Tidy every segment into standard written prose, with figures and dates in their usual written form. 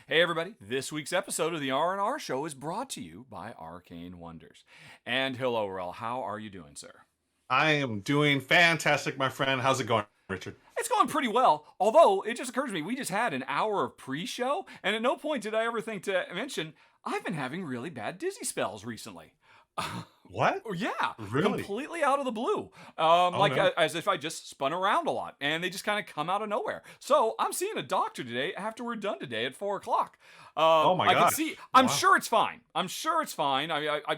Hey everybody, this week's episode of the R&R Show is brought to you by Arcane Wonders. And hello, Ruel, how are you doing, sir? I am doing fantastic, my friend. How's it going, Richard? It's going pretty well, although it just occurs to me, we just had an hour of pre-show, and at no point did I ever think to mention, I've been having really bad dizzy spells recently. What? Yeah, Really? completely out of the blue. Oh no. As if I just spun around a lot, and they just kind of come out of nowhere. So I'm seeing a doctor today after we're done today at 4 o'clock. Oh my I can gosh. see. I'm Wow. sure it's fine. I'm sure it's fine.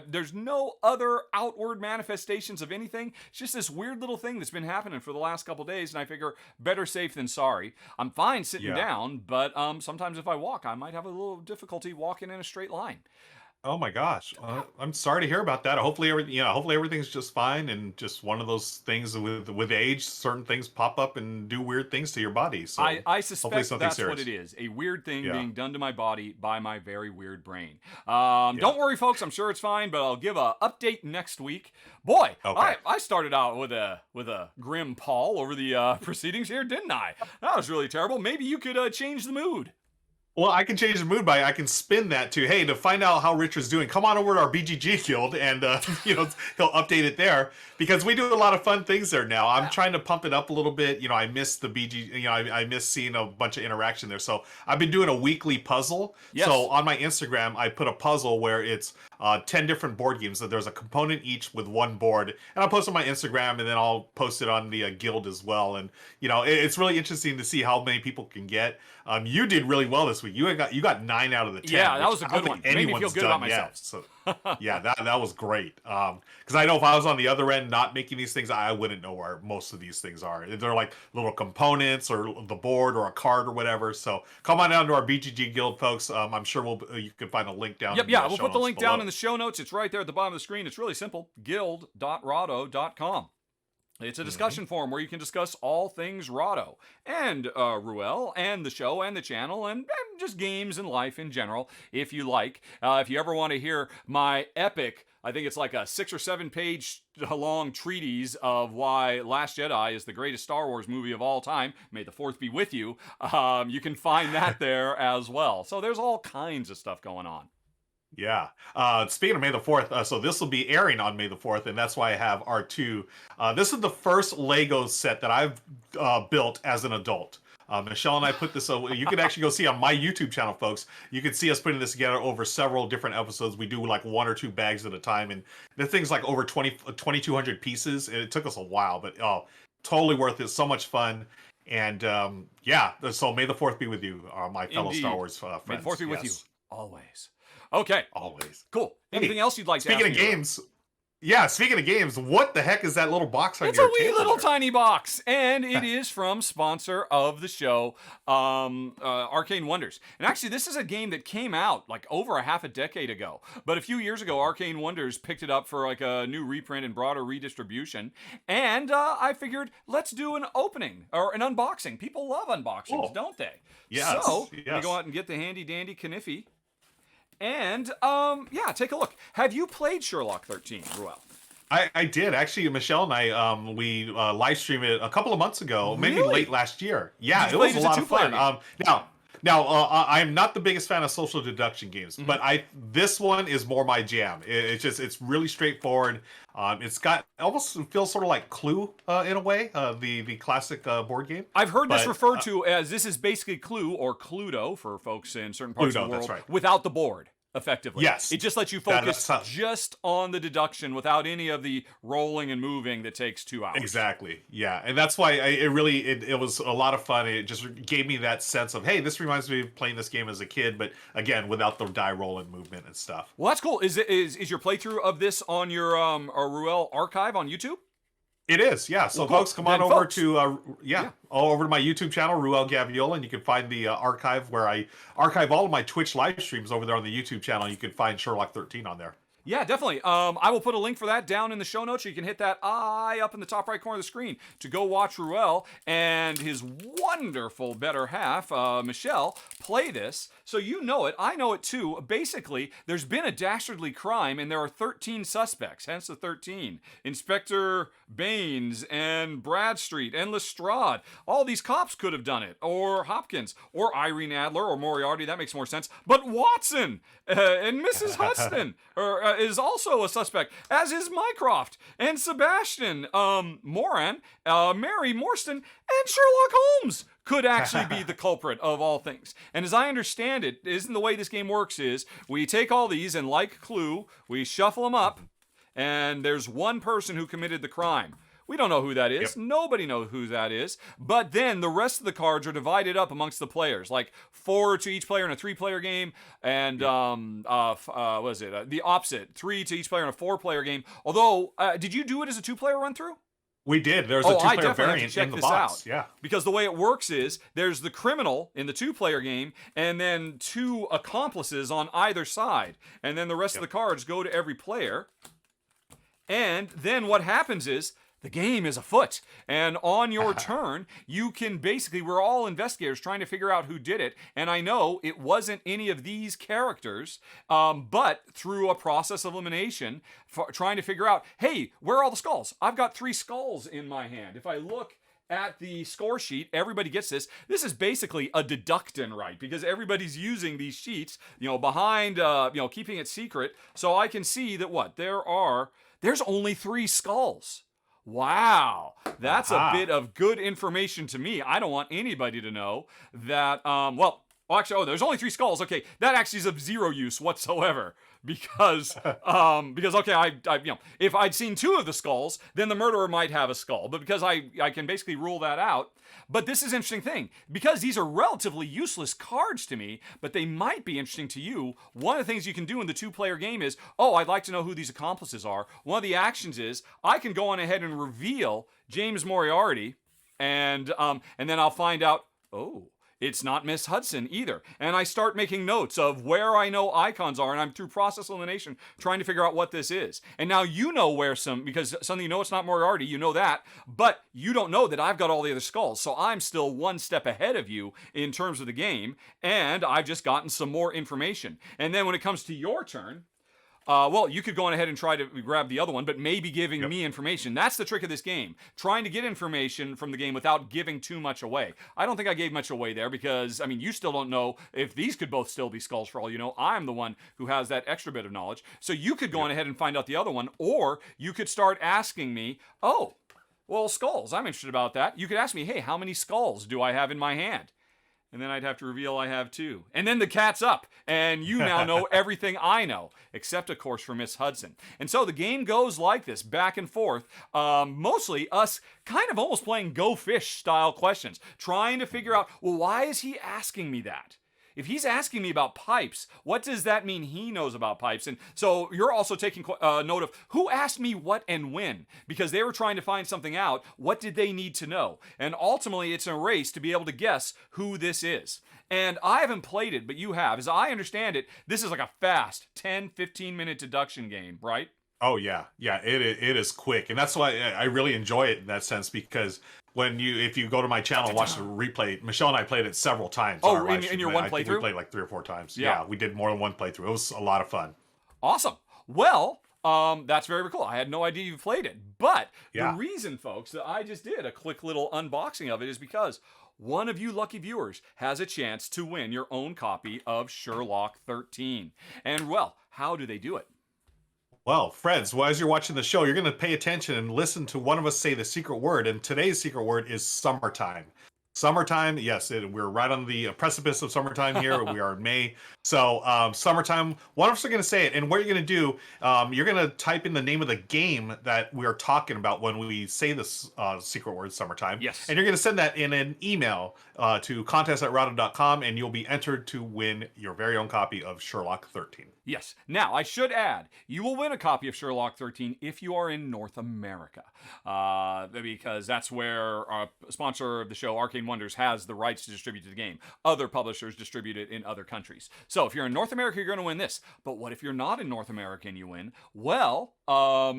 There's no other outward manifestations of anything. It's just this weird little thing that's been happening for the last couple days, and I figure better safe than sorry. I'm fine sitting Yeah. down, but sometimes if I walk, I might have a little difficulty walking in a straight line. Oh my gosh. I'm sorry to hear about that. Hopefully everything's just fine, and just one of those things with age, certain things pop up and do weird things to your body. So I hopefully suspect something that's serious. what it is. A weird thing Yeah. being done to my body by my very weird brain. Yeah. Don't worry, folks. I'm sure it's fine, but I'll give a update next week. Boy, Okay. I started out with a grim pall over the proceedings here, didn't I? That was really terrible. Maybe you could change the mood. Well, I can change the mood by I can spin that to, hey, to find out how Richard's doing, come on over to our BGG guild, and he'll update it there, because we do a lot of fun things there now. I'm trying to pump it up a little bit. I miss the BG. I miss seeing a bunch of interaction there. So I've been doing a weekly puzzle. Yes. So on my Instagram, I put a puzzle where it's 10 different board games. So there's a component each with one board, and I'll post on my Instagram, and then I'll post it on the guild as well. And it's really interesting to see how many people can get. You did really well this week. You got 9 out of the 10. Yeah, that which was a I don't good one. think Made me feel anyone's good done about yet. myself. So yeah, that was great. Because I know if I was on the other end not making these things, I wouldn't know where most of these things are. They're like little components or the board or a card or whatever. So come on down to our BGG guild, folks. I'm sure you can find a link down. Yep, in yeah, the we'll show put the notes link below. down in the show notes. It's right there at the bottom of the screen. It's really simple. guild.rahdo.com. It's a discussion forum where you can discuss all things Rahdo and Ruel and the show and the channel and just games and life in general, if you like. If you ever want to hear my epic, I think it's like a 6 or 7 page long treatise of why Last Jedi is the greatest Star Wars movie of all time, may the fourth be with you, you can find that there as well. So there's all kinds of stuff going on. Yeah. Speaking of May the 4th, so this will be airing on May the 4th, and that's why I have R2. This is the first Lego set that I've built as an adult. Michelle and I put this, you can actually go see on my YouTube channel, folks. You can see us putting this together over several different episodes. We do like 1 or 2 bags at a time, and the thing's like over 2,200 pieces, and it took us a while, but totally worth it. So much fun. And yeah, so May the 4th be with you, my fellow Indeed. Star Wars friends. May the fourth be with you Yes. always. Okay, Always. cool. Anything Hey, else you'd like to ask Speaking of me about? games, yeah, speaking of games, what the heck is that little box on It's your a wee table little there? tiny box, and it is from sponsor of the show, Arcane Wonders. And actually, this is a game that came out like over a half a decade ago. But a few years ago, Arcane Wonders picked it up for like a new reprint and broader redistribution. And I figured, let's do an opening or an unboxing. People love unboxings, Cool. don't they? Yes, So let me yes. go out and get the handy dandy Kniffy. And yeah, take a look. Have you played Sherlock 13, Ruel? I did actually. Michelle and I we live streamed it a couple of months ago, maybe Really? late last year. Yeah, Did you it play was it a as a lot of two-player fun. game? Now I'm not the biggest fan of social deduction games, but this one is more my jam. It's really straightforward. It's got almost feels sort of like Clue in a way, the classic board game. I've heard this But, referred to as this is basically Clue or Cluedo for folks in certain parts of Cluedo, the world that's right. without the board, effectively. Yes. It just lets you That- focus that's how- just on the deduction without any of the rolling and moving that takes 2 hours. Exactly. Yeah, and that's why it was a lot of fun. It just gave me that sense of, hey, this reminds me of playing this game as a kid, but again without the die roll and movement and stuff. Well, that's cool. Is your playthrough of this on your Ruel archive on YouTube? It is, yeah. So Well, cool. folks, come on Then over folks- to all over to my YouTube channel, Ruel Gaviola, and you can find the archive where I archive all of my Twitch live streams over there on the YouTube channel. You can find Sherlock 13 on there. Yeah, definitely. I will put a link for that down in the show notes. So you can hit that eye up in the top right corner of the screen to go watch Ruel and his wonderful better half, Michelle, play this. So you know it. I know it too. Basically, there's been a dastardly crime and there are 13 suspects, hence the 13. Inspector Baines and Bradstreet and Lestrade. All these cops could have done it. Or Hopkins. Or Irene Adler or Moriarty. That makes more sense. But Watson and Mrs. Hudson is also a suspect, as is Mycroft and Sebastian, Moran, Mary Morstan, and Sherlock Holmes could actually be the culprit of all things. And as I understand it, isn't the way this game works is we take all these and like Clue, we shuffle them up, and there's one person who committed the crime. We don't know who that is. Yep. Nobody knows who that is. But then the rest of the cards are divided up amongst the players, like 4 to each player in a 3-player game, and what is it? The opposite, 3 to each player in a 4-player game. Although, did you do it as a 2-player run through? We did. There's a 2-player variant in the box. Out. Yeah. Because the way it works is there's the criminal in the 2-player game, and then 2 accomplices on either side, and then the rest of the cards go to every player. And then what happens is the game is afoot, and on your turn, you can basically, we're all investigators trying to figure out who did it, and I know it wasn't any of these characters, but through a process of elimination, trying to figure out, hey, where are all the skulls? I've got 3 skulls in my hand. If I look at the score sheet, everybody gets this. This is basically a deductin, right? Because everybody's using these sheets, behind, keeping it secret, so I can see that there's only 3 skulls. Wow, that's a bit of good information to me. I don't want anybody to know that, there's only 3 skulls. Okay, that actually is of 0 use whatsoever. Because if I'd seen 2 of the skulls, then the murderer might have a skull. But because I can basically rule that out. But this is an interesting thing. Because these are relatively useless cards to me, but they might be interesting to you, one of the things you can do in the 2-player game is, I'd like to know who these accomplices are. One of the actions is, I can go on ahead and reveal James Moriarty, and then I'll find out, it's not Miss Hudson either. And I start making notes of where I know icons are, and I'm through process elimination trying to figure out what this is. And now you know because something it's not Moriarty, you know that, but you don't know that I've got all the other skulls. So I'm still 1 step ahead of you in terms of the game, and I've just gotten some more information. And then when it comes to your turn, you could go on ahead and try to grab the other one, but maybe giving me information. That's the trick of this game. Trying to get information from the game without giving too much away. I don't think I gave much away there because, you still don't know if these could both still be skulls for all you know. I'm the one who has that extra bit of knowledge. So you could go on ahead and find out the other one, or you could start asking me, skulls. I'm interested about that. You could ask me, hey, how many skulls do I have in my hand? And then I'd have to reveal I have 2. And then the cat's up, and you now know everything I know, except, of course, for Miss Hudson. And so the game goes like this, back and forth, mostly us kind of almost playing Go Fish style questions, trying to figure out, why is he asking me that? If he's asking me about pipes, what does that mean he knows about pipes? And so you're also taking note of who asked me what and when, because they were trying to find something out. What did they need to know? And ultimately, it's a race to be able to guess who this is. And I haven't played it, but you have. As I understand it, this is like a fast 10, 15-minute deduction game, right? Oh, yeah. Yeah, it is quick. And that's why I really enjoy it in that sense, because if you go to my channel and watch the replay, Michelle and I played it several times. In your one playthrough? We played like 3 or 4 times. Yeah, we did more than 1 playthrough. It was a lot of fun. Awesome. Well, that's very cool. I had no idea you played it. But the reason, folks, that I just did a quick little unboxing of it is because one of you lucky viewers has a chance to win your own copy of Sherlock 13. And, how do they do it? Well, friends, as you're watching the show, you're going to pay attention and listen to one of us say the secret word. And today's secret word is summertime. Summertime, yes, we're right on the precipice of summertime here. We are in May. So summertime, one of us are going to say it. And what you're going to do, you're going to type in the name of the game that we are talking about when we say this secret word, summertime. Yes. And you're going to send that in an email to contest@rahdo.com, and you'll be entered to win your very own copy of Sherlock 13. Yes. Now, I should add, you will win a copy of Sherlock 13 if you are in North America, because that's where our sponsor of the show, Arcane Wonders has the rights to distribute the game. Other publishers distribute it in other countries. So if you're in North America, you're going to win this. But what if you're not in North America and you win? Well,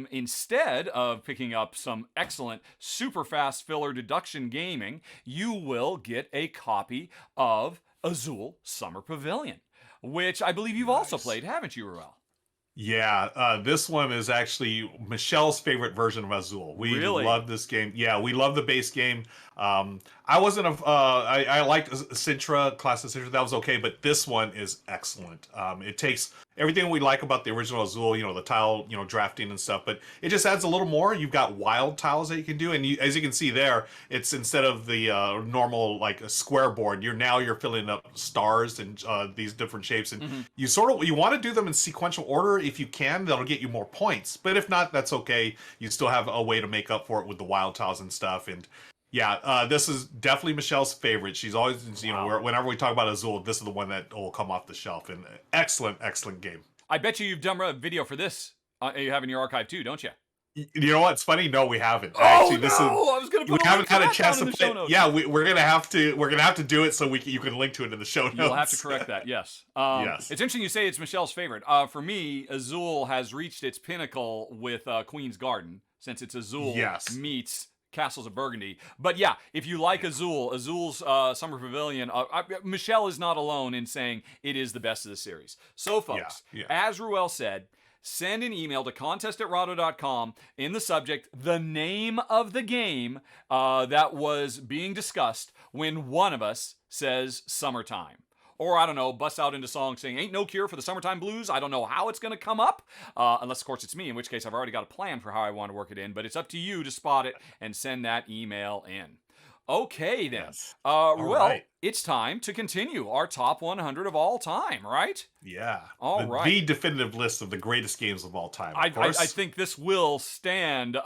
instead of picking up some excellent super fast filler deduction gaming, you will get a copy of Azul Summer Pavilion, which I believe you've also played, haven't you, Ruel? Yeah, this one is actually Michelle's favorite version of Azul. We Really? love this game. Yeah, we love the base game. I wasn't I liked Sintra, Class of Sintra. That was okay, but this one is excellent. It takes everything we like about the original Azul, the tile, drafting and stuff, but it just adds a little more. You've got wild tiles that you can do, and as you can see there, it's instead of the normal like a square board, you're filling up stars and these different shapes, and you want to do them in sequential order if you can. That'll get you more points, but if not, that's okay. You still have a way to make up for it with the wild tiles and stuff. And yeah, this is definitely Michelle's favorite. She's always, whenever we talk about Azul, this is the one that will come off the shelf. And excellent game. I bet you've done a video for this. You have in your archive too, don't you? You know what's funny? No, we haven't. Actually, I was going to we put haven't had a chance to play. Yeah, we're gonna have to do it so you can link to it in the show notes. You'll have to correct that. Yes. Yes. It's interesting you say it's Michelle's favorite. For me, Azul has reached its pinnacle with Queen's Garden, since it's Azul meets Castles of Burgundy. But yeah, if you like Azul's Summer Pavilion, Michelle is not alone in saying it is the best of the series. So folks, as Ruel said, send an email to contest@rahdo.com, in the subject, the name of the game that was being discussed when one of us says summertime. Or, I don't know, bust out into song saying, ain't no cure for the summertime blues. I don't know how it's going to come up. Unless, of course, it's me, in which case I've already got a plan for how I want to work it in. But it's up to you to spot it and send that email in. Okay, then. Yes. Ruel, it's time to continue our top 100 of all time, right? Yeah. All right. The definitive list of the greatest games of all time, I of course. I think this will stand,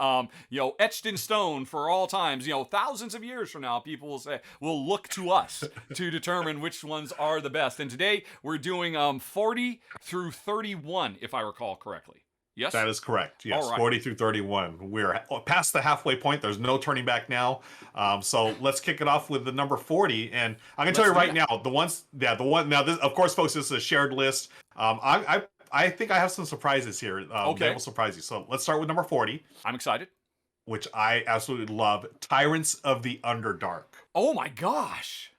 etched in stone for all times. Thousands of years from now, people will look to us to determine which ones are the best. And today we're doing 40 through 31, if I recall correctly. Yes? That is correct. Yes, right. 40 through 31. We're past the halfway point. There's no turning back now. So let's kick it off with the number 40. And I'm going to tell you right now, now, this, of course, folks, this is a shared list. I think I have some surprises here that will surprise you. So let's start with number 40. I'm excited. Which I absolutely love. Tyrants of the Underdark. Oh my gosh.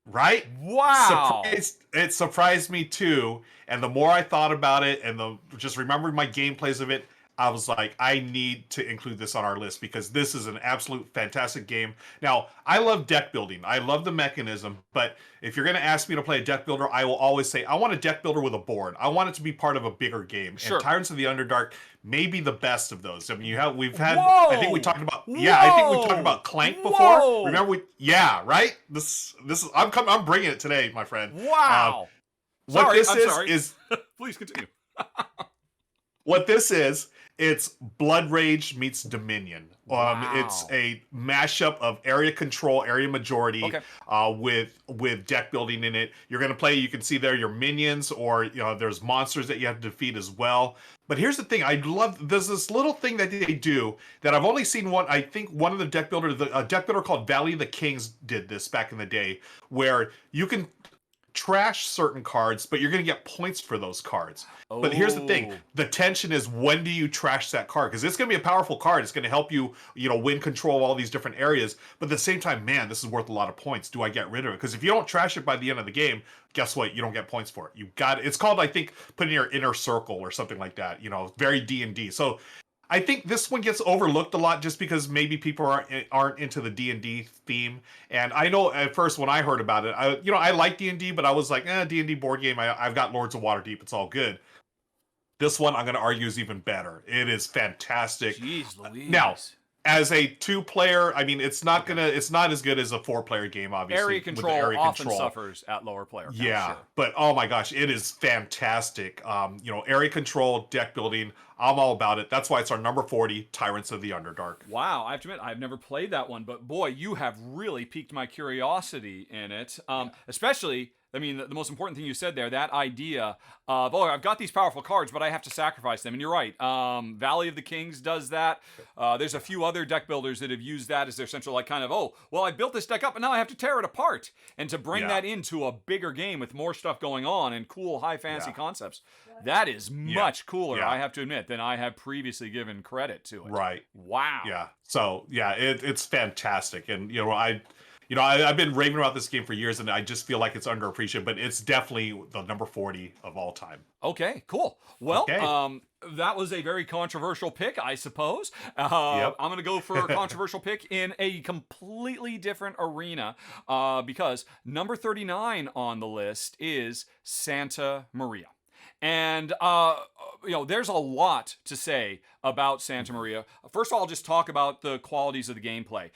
Right? Wow. It surprised me too. And the more I thought about it and just remembering my gameplays of it, I was like, I need to include this on our list because this is an absolute fantastic game. Now, I love deck building. I love the mechanism, but if you're going to ask me to play a deck builder, I will always say, I want a deck builder with a board. I want it to be part of a bigger game. Sure. And Tyrants of the Underdark may be the best of those. I mean, we've had, Whoa! I think we talked about, Clank before. Whoa! Remember right? This is, I'm bringing it today, my friend. Wow. Sorry. Please continue. What this is, it's Blood Rage meets Dominion. Wow. It's a mashup of area control, area majority, with deck building in it. You're going to play, you can see there, your minions, or there's monsters that you have to defeat as well. But here's the thing, there's this little thing that they do that I've only seen one, I think one of the deck builders, a deck builder called Valley of the Kings did this back in the day, where you can trash certain cards, but you're going to get points for those cards. Oh. But here's the thing. The tension is, when do you trash that card? Because it's going to be a powerful card. It's going to help you, win control of all these different areas. But at the same time, man, this is worth a lot of points. Do I get rid of it? Because if you don't trash it by the end of the game, guess what? You don't get points for it. It's called, I think, putting your inner circle or something like that. Very D&D. So I think this one gets overlooked a lot just because maybe people aren't into the D&D theme. And I know at first when I heard about it, I like D&D, but I was like, D&D board game. I've got Lords of Waterdeep. It's all good. This one, I'm going to argue, is even better. It is fantastic. Jeez Louise. Now, as a 2-player, I mean, it's not as good as a 4-player game, obviously. Area control often suffers at lower player count. Yeah, sure. But oh my gosh, it is fantastic. Area control, deck building, I'm all about it. That's why it's our number 40, Tyrants of the Underdark. Wow, I have to admit, I've never played that one, but boy, you have really piqued my curiosity in it. Especially I mean, the most important thing you said there, that idea of, I've got these powerful cards, but I have to sacrifice them. And you're right. Valley of the Kings does that. There's a few other deck builders that have used that as their central, like, kind of, I built this deck up, and now I have to tear it apart. And to bring that into a bigger game with more stuff going on and cool high fantasy concepts, that is much cooler, I have to admit, than I have previously given credit to it. Right. Wow. Yeah. So, it's fantastic. And, I've been raving about this game for years, and I just feel like it's underappreciated, but it's definitely the number 40 of all time. Okay, cool. Well, that was a very controversial pick, I suppose. I'm going to go for a controversial pick in a completely different arena because number 39 on the list is Santa Maria. And, there's a lot to say about Santa Maria. First of all, I'll just talk about the qualities of the gameplay.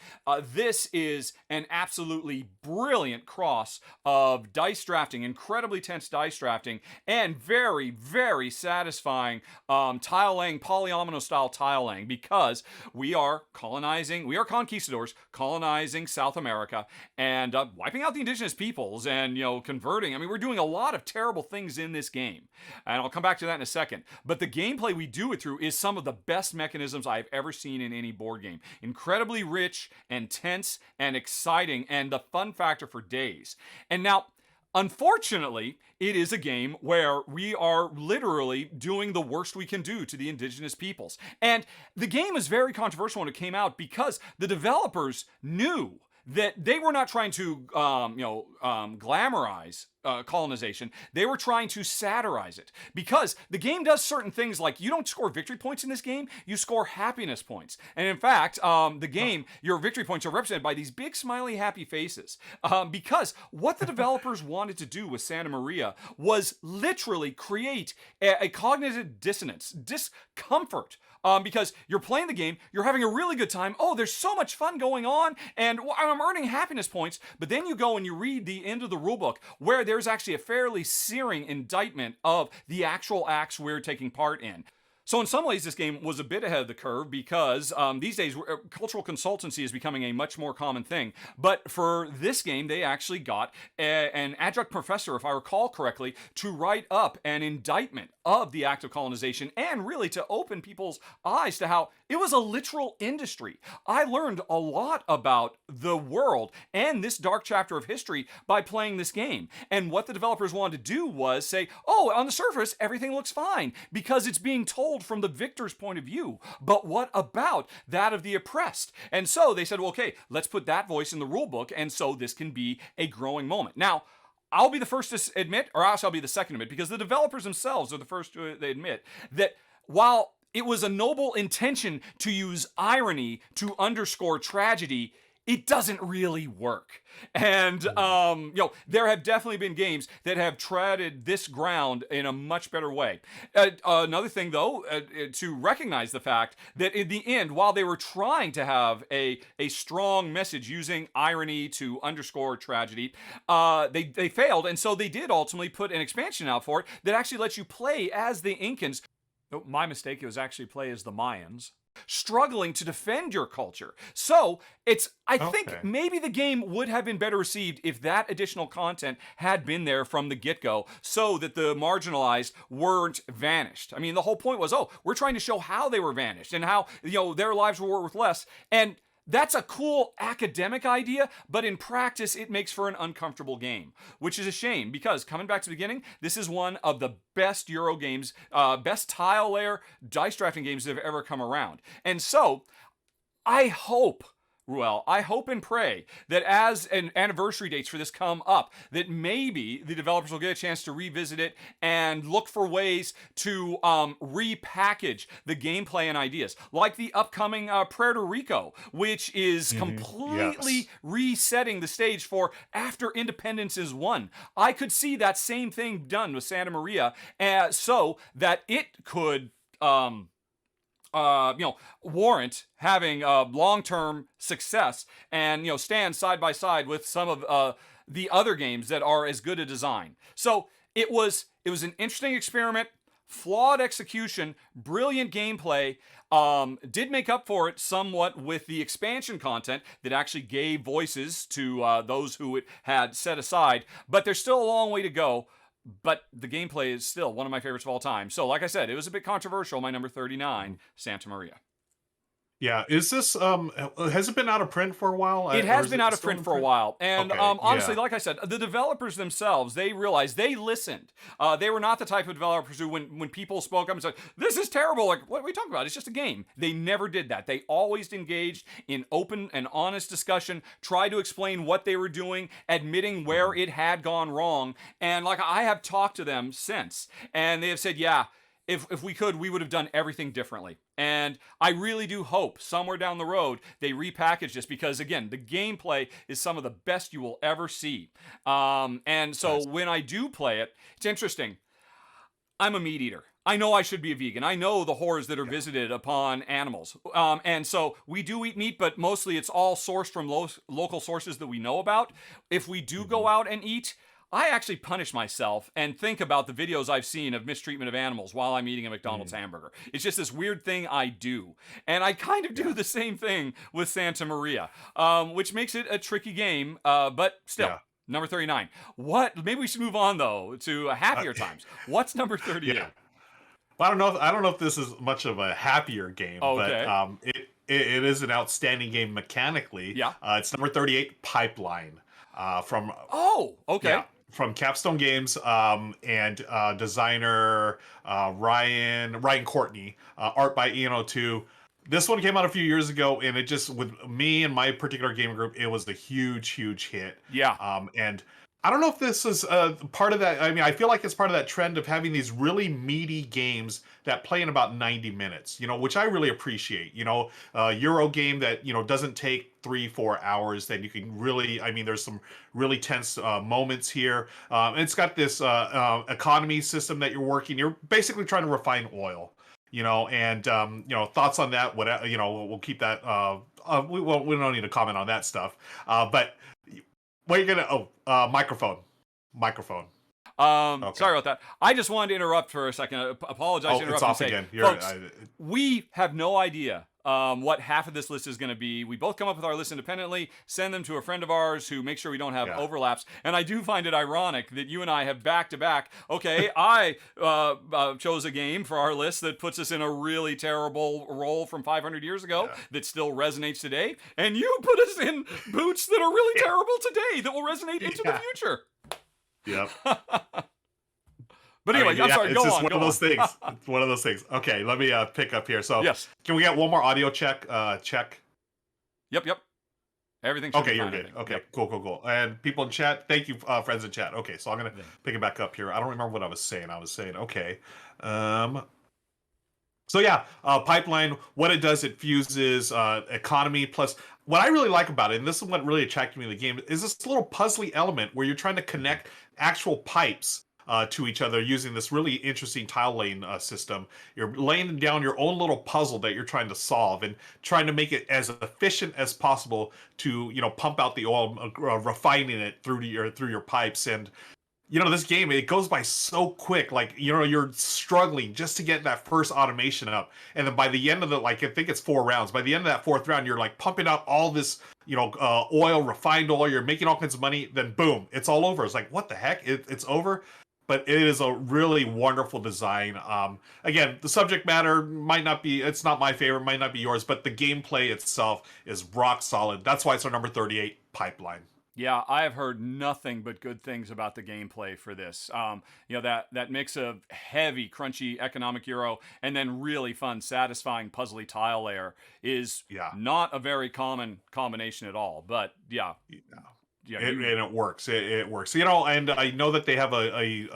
This is an absolutely brilliant cross of dice drafting, incredibly tense dice drafting, and very, very satisfying tile laying, polyomino style tile laying, because we are conquistadors colonizing South America and wiping out the indigenous peoples and, converting. I mean, we're doing a lot of terrible things in this game. And I'll come back to that in a second. But the gameplay we do it through is some of the best mechanisms I've ever seen in any board game. Incredibly rich and tense and exciting, and the fun factor for days. And now, unfortunately, it is a game where we are literally doing the worst we can do to the indigenous peoples. And the game is very controversial when it came out because the developers knew that they were not trying to, glamorize colonization. They were trying to satirize it, because the game does certain things like you don't score victory points in this game, you score happiness points. And in fact, the game, your victory points are represented by these big smiley happy faces, because what the developers wanted to do with Santa Maria was literally create a cognitive dissonance, discomfort. Because you're playing the game, you're having a really good time. Oh, there's so much fun going on, and I'm earning happiness points. But then you go and you read the end of the rulebook, where there's actually a fairly searing indictment of the actual acts we're taking part in. So in some ways, this game was a bit ahead of the curve because these days, cultural consultancy is becoming a much more common thing. But for this game, they actually got an adjunct professor, if I recall correctly, to write up an indictment of the act of colonization and really to open people's eyes to how it was a literal industry. I learned a lot about the world and this dark chapter of history by playing this game. And what the developers wanted to do was say, on the surface, everything looks fine because it's being told from the victor's point of view. But what about that of the oppressed? And so they said, well, okay, let's put that voice in the rule book, and so this can be a growing moment. Now, I'll be the first to admit, or else I'll be the second to admit, because the developers themselves are the first to admit that while it was a noble intention to use irony to underscore tragedy, it doesn't really work. And, there have definitely been games that have treaded this ground in a much better way. Another thing, though, to recognize the fact that in the end, while they were trying to have a strong message using irony to underscore tragedy, they failed. And so they did ultimately put an expansion out for it that actually lets you play as the Incans. Oh, my mistake, it was actually play as the Mayans, struggling to defend your culture. So I think maybe the game would have been better received if that additional content had been there from the get-go so that the marginalized weren't vanished. I mean, the whole point was, we're trying to show how they were vanished and how, their lives were worth less. And that's a cool academic idea, but in practice, it makes for an uncomfortable game, which is a shame because, coming back to the beginning, this is one of the best Euro games, best tile layer dice drafting games that have ever come around. And so, I hope and pray that as an anniversary dates for this come up, that maybe the developers will get a chance to revisit it and look for ways to repackage the gameplay and ideas, like the upcoming Puerto Rico, which is completely resetting the stage for after independence is won. I could see that same thing done with Santa Maria, so that it could warrant having long-term success and, stand side by side with some of the other games that are as good a design. So it was an interesting experiment, flawed execution, brilliant gameplay. Did make up for it somewhat with the expansion content that actually gave voices to those who it had set aside, but there's still a long way to go. But the gameplay is still one of my favorites of all time. So, like I said, it was a bit controversial. My number 39, Santa Maria. Yeah, is this has it been out of print for a while? It has been out of print for a while. And Okay, honestly, yeah. like I said, the developers themselves, they realized, they listened. They were not the type of developers who, when people spoke up and said, this is terrible, like, what are we talking about? It's just a game. They never did that. They always engaged in open and honest discussion, tried to explain what they were doing, admitting where it had gone wrong. And like, I have talked to them since, and they have said, yeah, if we could, we would have done everything differently. And I really do hope somewhere down the road they repackage this, because again, the gameplay is some of the best you will ever see. And so when I do play it, it's interesting. I'm a meat eater. I know I should be a vegan. I know the horrors that are visited upon animals. And so we do eat meat, but mostly it's all sourced from local sources that we know about. If we do go out and eat, I actually punish myself and think about the videos I've seen of mistreatment of animals while I'm eating a McDonald's hamburger. It's just this weird thing I do. And I kind of do the same thing with Santa Maria, which makes it a tricky game, but still. Yeah. Number 39. Maybe we should move on, though, to happier times. What's number 38? Yeah. Well, I don't know if this is much of a happier game, Okay. but it is an outstanding game mechanically. Yeah. It's number 38, Pipeline, from Oh, okay. yeah, from Capstone Games, and designer Ryan Courtney, art by Ian O'Toole. This one came out a few years ago, and it just, with me and my particular game group, it was a huge hit. Yeah. And I don't know if this is part of that. I mean, I feel like it's part of that trend of having these really meaty games that play in about 90 minutes, which I really appreciate. A Euro game that, doesn't take 3-4 hours, that you can really, I mean, there's some really tense moments here. And it's got this economy system that you're working. You're basically trying to refine oil. And thoughts on that? Whatever, we'll keep that. We don't need to comment on that stuff. But what are you gonna? Microphone. Okay. Sorry about that. I just wanted to interrupt for a second. Apologize. Oh, to interrupt it's and off say, again. folks, we have no idea what half of this list is going to be. We both come up with our list independently, send them to a friend of ours who makes sure we don't have overlaps. And I do find it ironic that you and I have back to back. Okay, I chose a game for our list that puts us in a really terrible role from 500 years ago that still resonates today, and you put us in boots that are really terrible today that will resonate into the future. Yep. But anyway, I'm sorry. It's Go just on. one of those things. It's one of those things. Okay, let me pick up here. So, yes. Can we get one more audio check? Check. Yep. Everything should Okay, be you're fine, good. I think. Okay, Yep. cool. And people in chat, thank you, friends in chat. Okay, so I'm gonna pick it back up here. I don't remember what I was saying. Okay. So yeah, Pipeline. What it does, it fuses economy plus. What I really like about it, and this is what really attracted me to the game, is this little puzzly element where you're trying to connect actual pipes to each other using this really interesting tile laying system. You're laying down your own little puzzle that you're trying to solve and trying to make it as efficient as possible to pump out the oil, refining it through your pipes. And this game, it goes by so quick. Like, you're struggling just to get that first automation up. And then by the end of I think it's 4 rounds. By the end of that 4th round, you're pumping out all this, oil, refined oil. You're making all kinds of money. Then boom, it's all over. It's like, what the heck? It's over. But it is a really wonderful design. Again, the subject matter it's not my favorite, might not be yours, but the gameplay itself is rock solid. That's why it's our number 38, Pipeline. Yeah, I have heard nothing but good things about the gameplay for this. That mix of heavy, crunchy economic Euro and then really fun, satisfying, puzzly tile layer is not a very common combination at all. But and it works. It works. And I know that they have a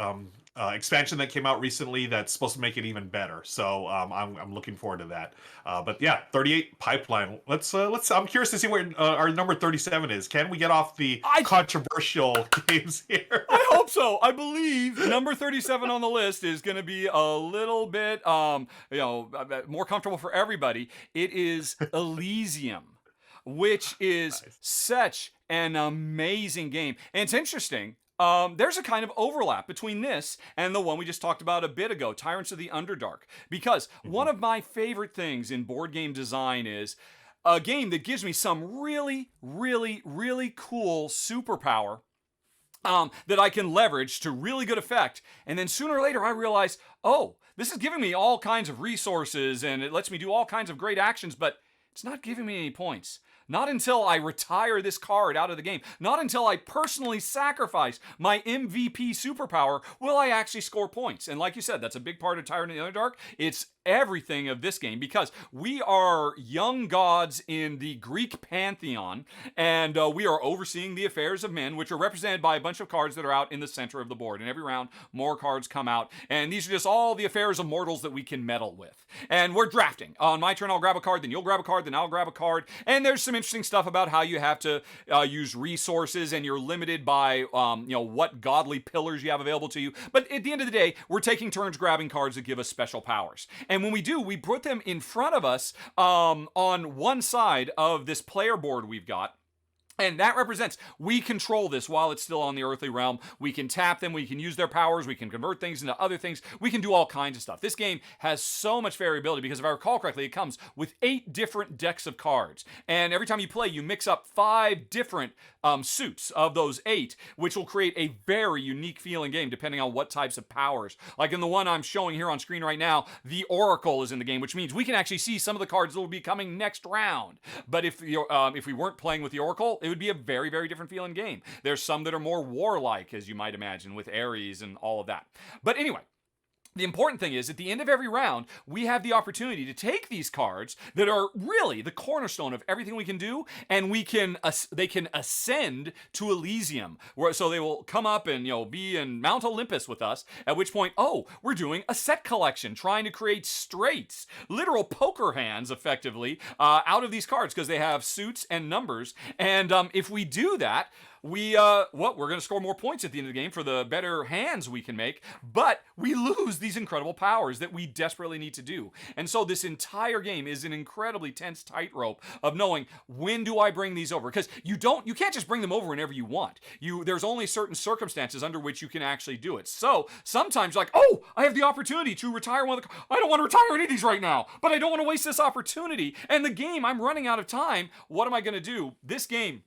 expansion that came out recently that's supposed to make it even better. So I'm looking forward to that. But yeah, 38 Pipeline. Let's. I'm curious to see where our number 37 is. Can we get off the controversial games here? I hope so. I believe number 37 on the list is going to be a little bit more comfortable for everybody. It is Elysium, which is such an amazing game. And it's interesting. There's a kind of overlap between this and the one we just talked about a bit ago, Tyrants of the Underdark. Because one of my favorite things in board game design is a game that gives me some really, really, really cool superpower that I can leverage to really good effect. And then sooner or later, I realize, oh, this is giving me all kinds of resources and it lets me do all kinds of great actions, but it's not giving me any points. Not until I retire this card out of the game, not until I personally sacrifice my MVP superpower will I actually score points. And like you said, that's a big part of Tyrant in the Underdark. It's everything of this game because we are young gods in the Greek pantheon and we are overseeing the affairs of men, which are represented by a bunch of cards that are out in the center of the board. And every round, more cards come out. And these are just all the affairs of mortals that we can meddle with. And we're drafting. On my turn, I'll grab a card, then you'll grab a card, then I'll grab a card. And there's some interesting stuff about how you have to use resources and you're limited by what godly pillars you have available to you. But at the end of the day, we're taking turns grabbing cards that give us special powers. And when we do, we put them in front of us on one side of this player board we've got. And that represents we control this while it's still on the earthly realm. We can tap them, we can use their powers, we can convert things into other things, we can do all kinds of stuff. This game has so much variability because if I recall correctly, it comes with 8 different decks of cards. And every time you play, you mix up 5 different suits of those 8, which will create a very unique feeling game depending on what types of powers. Like in the one I'm showing here on screen right now, the Oracle is in the game, which means we can actually see some of the cards that will be coming next round. But if we weren't playing with the Oracle, it would be a very, very different feeling game. There's some that are more warlike, as you might imagine, with Ares and all of that. But anyway, the important thing is, at the end of every round, we have the opportunity to take these cards that are really the cornerstone of everything we can do, and they can ascend to Elysium, so they will come up and be in Mount Olympus with us. At which point, we're doing a set collection, trying to create straights, literal poker hands, effectively, out of these cards because they have suits and numbers. And if we do that, we're going to score more points at the end of the game for the better hands we can make, but we lose these incredible powers that we desperately need to do. And so this entire game is an incredibly tense tightrope of knowing when do I bring these over? Because you can't just bring them over whenever you want. There's only certain circumstances under which you can actually do it. So sometimes you're like, I have the opportunity to retire one of the I don't want to retire any of these right now, but I don't want to waste this opportunity. And the game, I'm running out of time. What am I going to do? This game,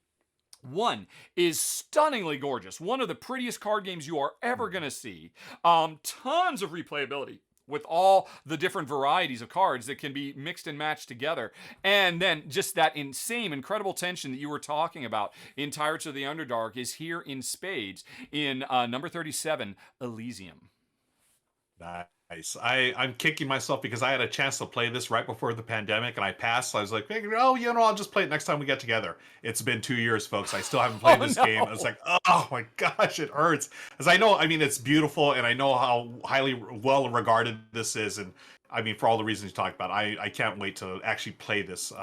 one, is stunningly gorgeous. One of the prettiest card games you are ever going to see. Tons of replayability with all the different varieties of cards that can be mixed and matched together. And then just that insane, incredible tension that you were talking about in Tyrants of the Underdark is here in spades in number 37, Elysium. Nice. I'm kicking myself because I had a chance to play this right before the pandemic and I passed. So I was like, I'll just play it next time we get together. It's been 2 years, folks. I still haven't played this game. I was like, oh my gosh, it hurts. As I know, it's beautiful and I know how highly well regarded this is. And for all the reasons you talked about, I can't wait to actually play this.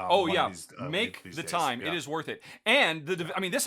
Make these the days. time. Yeah. It is worth it. And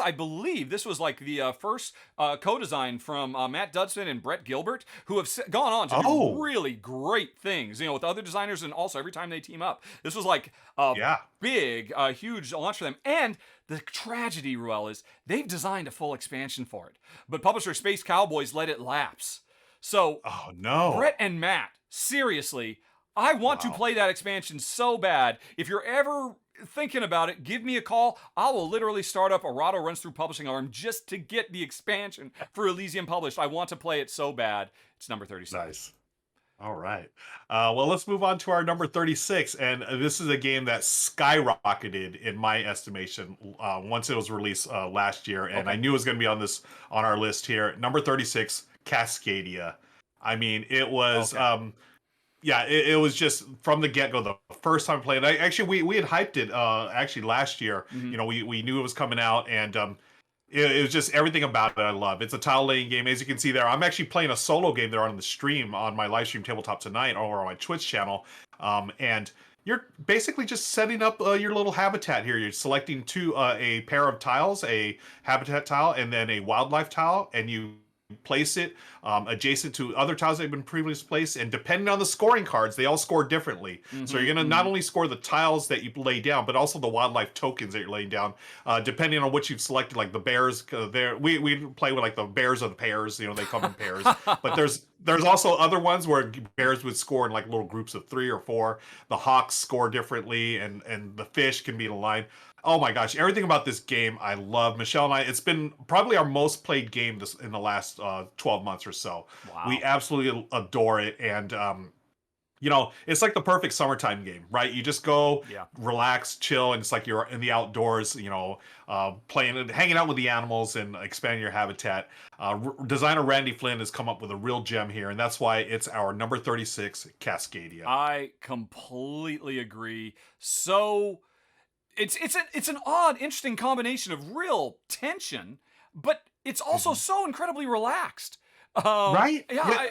I believe this was like the first co-design from Matt Dudson and Brett Gilbert, who have gone on to do really great things, with other designers, and also every time they team up. This was like a big, huge launch for them. And the tragedy, Ruel, is they've designed a full expansion for it, but publisher Space Cowboys let it lapse. So, Brett and Matt, seriously, I want to play that expansion so bad. If you're ever thinking about it, give me a call. I will literally start up a Rahdo Runs Through Publishing arm just to get the expansion for Elysium published. I want to play it so bad. It's number 37. Nice. All right. Well, let's move on to our number 36. And this is a game that skyrocketed in my estimation once it was released last year. And I knew it was going to be on our list here. Number 36, Cascadia. It was... it was just from the get-go, the first time I played it. We had hyped it last year. Mm-hmm. We knew it was coming out, and it was just everything about it I love. It's a tile-laying game. As you can see there, I'm actually playing a solo game there on the stream, on my live stream Tabletop Tonight, or on my Twitch channel. And you're basically just setting up your little habitat here. You're selecting a pair of tiles, a habitat tile, and then a wildlife tile, and you place it adjacent to other tiles that have been previously placed, and depending on the scoring cards, they all score differently. So you're going to not only score the tiles that you lay down, but also the wildlife tokens that you're laying down, depending on what you've selected. Like the bears, we play with like the bears of the pairs. You know, they come in pairs. But there's also other ones where bears would score in like little groups of 3 or 4. The hawks score differently, and the fish can be in a line. Oh my gosh, everything about this game I love. Michelle and I, it's been probably our most played game in the last 12 months or so. Wow. We absolutely adore it. And, you know, it's like the perfect summertime game, right? You just go, relax, chill, and it's like you're in the outdoors, you know, playing, hanging out with the animals and expanding your habitat. Designer Randy Flynn has come up with a real gem here, and that's why it's our number 36, Cascadia. I completely agree. So... It's an odd, interesting combination of real tension, but it's also so incredibly relaxed. Right? Yeah,